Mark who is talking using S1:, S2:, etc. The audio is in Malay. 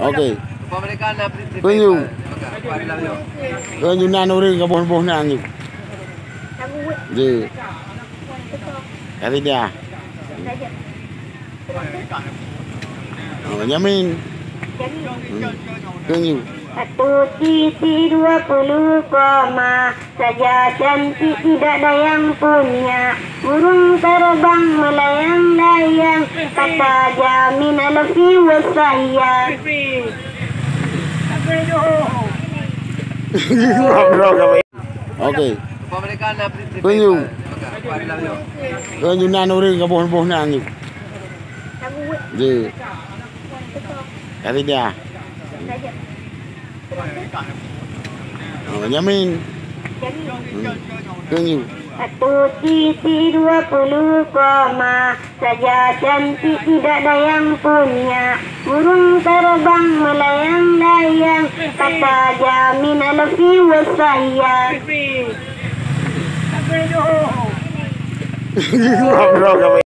S1: Okey.
S2: Pemeriksaan
S1: Kunyu. Kunyu nan orang kabuh-buh nan tu. Je. Kali dia. Nyamin. Kunyu.
S3: Satu sisi 20 koma saja cantik tidak ada yang punya. Burung terbang melayang-layang kata Jamin I love you saya.
S1: Okey.
S2: Pemeriksaan
S1: Kunyu. Kunyu nan orang kabuh-buh nan tu. Je. Kali dia. Nyamin. Kunyu.
S3: Satu sisi 20 koma saja cantik tidak ada yang punya. Burung terbang melayang-layang kata Jamin I love you saya.